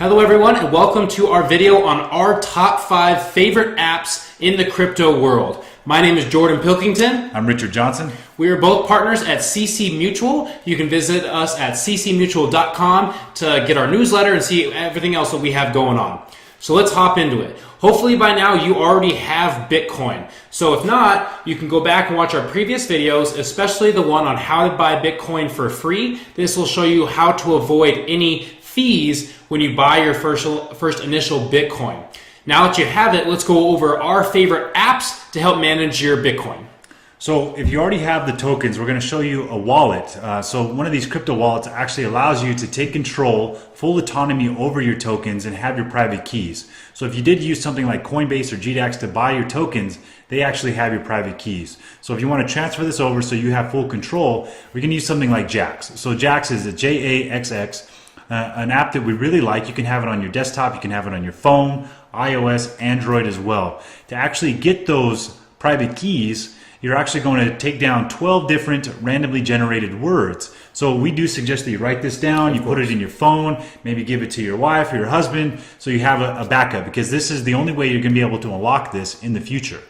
Hello everyone, and welcome to our video on our top 5 favorite apps in the crypto world. My name is Jordan Pilkington. I'm Richard Johnson. We are both partners at CC Mutual. You can visit us at ccmutual.com to get our newsletter and see everything else that we have going on. So let's hop into it. Hopefully by now you already have Bitcoin. So if not, you can go back and watch our previous videos, especially the one on how to buy Bitcoin for free. This will show you how to avoid any fees when you buy your first initial Bitcoin. Now that you have it, let's go over our favorite apps to help manage your Bitcoin. So if you already have the tokens, we're going to show you a wallet. So one of these crypto wallets actually allows you to take control, full autonomy over your tokens and have your private keys. So if you did use something like Coinbase or Jaxx to buy your tokens, they actually have your private keys. So if you want to transfer this over so you have full control, we can use something like Jaxx. So Jaxx is a Jaxx. An app that we really like. You can have it on your desktop, you can have it on your phone, iOS, Android as well. To actually get those private keys, you're actually going to take down 12 different randomly generated words. So we do suggest that you write this down, you put it in your phone, maybe give it to your wife or your husband so you have a backup, because this is the only way you're going to be able to unlock this in the future.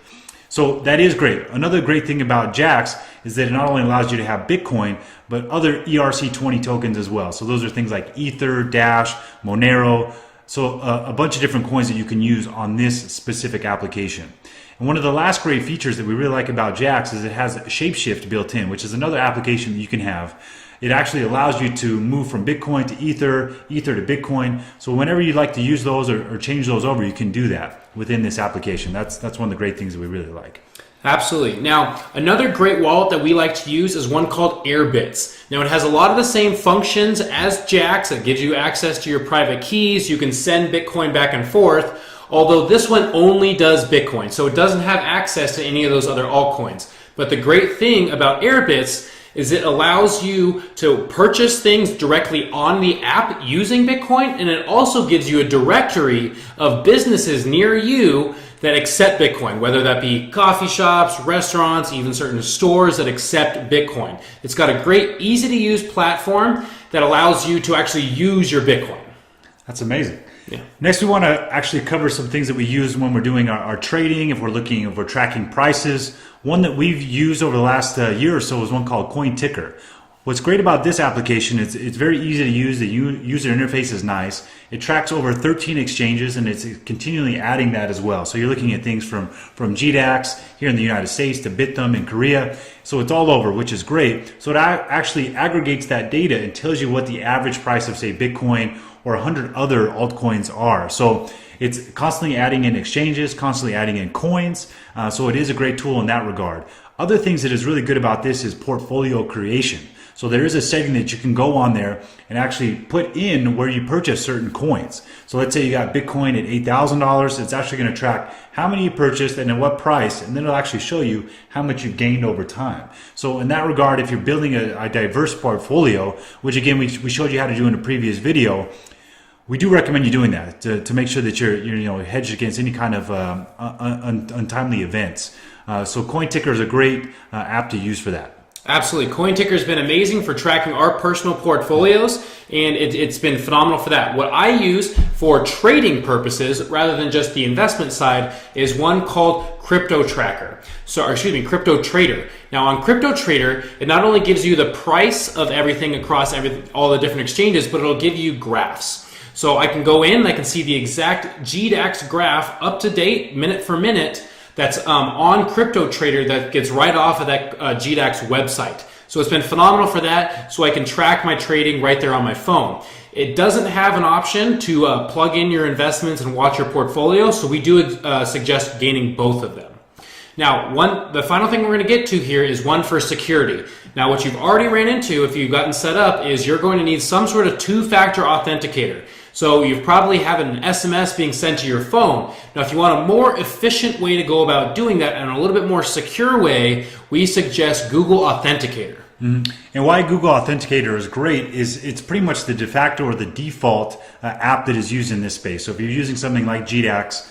So that is great. Another great thing about Jaxx is that it not only allows you to have Bitcoin, but other ERC20 tokens as well. So those are things like Ether, Dash, Monero. So a bunch of different coins that you can use on this specific application. And one of the last great features that we really like about Jaxx is it has Shapeshift built in, which is another application that you can have. It actually allows you to move from Bitcoin to Ether, Ether to Bitcoin. So whenever you'd like to use those or change those over, you can do that within this application. That's one of the great things that we really like. Absolutely. Now, another great wallet that we like to use is one called Earbits. Now, it has a lot of the same functions as Jaxx. It gives you access to your private keys. You can send Bitcoin back and forth, although this one only does Bitcoin, so it doesn't have access to any of those other altcoins. But the great thing about Earbits is it allows you to purchase things directly on the app using Bitcoin, and it also gives you a directory of businesses near you that accept Bitcoin, whether that be coffee shops, restaurants, even certain stores that accept Bitcoin. It's got a great, easy to use platform that allows you to actually use your Bitcoin. That's amazing. Yeah. Next, we want to actually cover some things that we use when we're doing our trading, if we're tracking prices. One that we've used over the last year or so is one called CoinTicker. What's great about this application is it's very easy to use. The user interface is nice. It tracks over 13 exchanges, and it's continually adding that as well. So you're looking at things from Jaxx here in the United States to Bithumb in Korea. So it's all over, which is great. So it actually aggregates that data and tells you what the average price of, say, Bitcoin or 100 other altcoins are. So it's constantly adding in exchanges, constantly adding in coins. So it is a great tool in that regard. Other things that is really good about this is portfolio creation. So there is a setting that you can go on there and actually put in where you purchase certain coins. So let's say you got Bitcoin at $8,000. It's actually going to track how many you purchased and at what price, and then it'll actually show you how much you've gained over time. So in that regard, if you're building a diverse portfolio, which again we showed you how to do in a previous video, we do recommend you doing that to make sure that you're hedged against any kind of untimely events. So CoinTicker is a great app to use for that. Absolutely. CoinTicker has been amazing for tracking our personal portfolios, and it's been phenomenal for that. What I use for trading purposes, rather than just the investment side, is one called CryptoTracker. CryptoTrader. Now on CryptoTrader, it not only gives you the price of everything across all the different exchanges, but it'll give you graphs. So I can go in and I can see the exact GDAX graph up to date, minute for minute, that's on CryptoTrader that gets right off of that GDAX website. So it's been phenomenal for that, so I can track my trading right there on my phone. It doesn't have an option to plug in your investments and watch your portfolio, so we do suggest gaining both of them. Now, the final thing we're going to get to here is one for security. Now, what you've already ran into, if you've gotten set up, is you're going to need some sort of two-factor authenticator. So you probably have an SMS being sent to your phone. Now, if you want a more efficient way to go about doing that and a little bit more secure way, we suggest Google Authenticator. Mm-hmm. And why Google Authenticator is great is it's pretty much the de facto or the default app that is used in this space. So if you're using something like Jaxx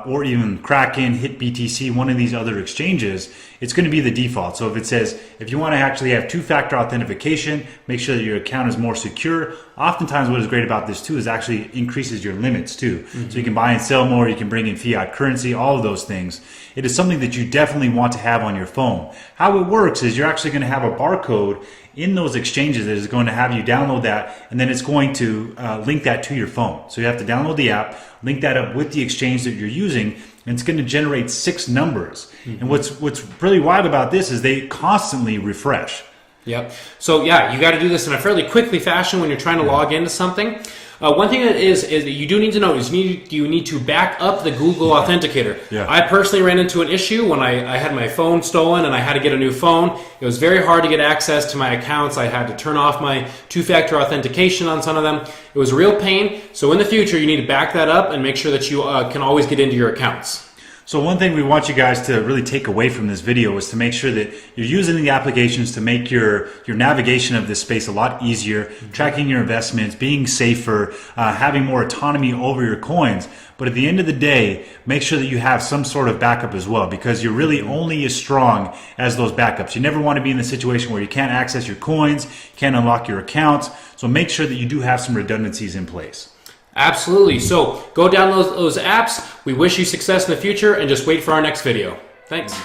or even Kraken, HitBTC, one of these other exchanges, it's going to be the default. So if it says, if you want to actually have two-factor authentication, make sure that your account is more secure. Oftentimes what is great about this too is actually increases your limits too. So you can buy and sell more, you can bring in fiat currency, all of those things. It is something that you definitely want to have on your phone. How it works is you're actually going to have a barcode in those exchanges that is going to have you download that, and then it's going to link that to your phone. So you have to download the app, link that up with the exchange that you're using, and it's going to generate 6 numbers. And what's really wild about this is they constantly refresh. Yep. So yeah, you got to do this in a fairly quickly fashion when you're trying to log into something. One thing that is that you do need to know is you need to back up the Google Authenticator. Yeah. I personally ran into an issue when I had my phone stolen and I had to get a new phone. It was very hard to get access to my accounts. I had to turn off my two-factor authentication on some of them. It was a real pain. So in the future, you need to back that up and make sure that you can always get into your accounts. So one thing we want you guys to really take away from this video is to make sure that you're using the applications to make your navigation of this space a lot easier, tracking your investments, being safer, having more autonomy over your coins. But at the end of the day, make sure that you have some sort of backup as well, because you're really only as strong as those backups. You never want to be in the situation where you can't access your coins, can't unlock your accounts. So make sure that you do have some redundancies in place. Absolutely. So go download those apps. We wish you success in the future and just wait for our next video. Thanks.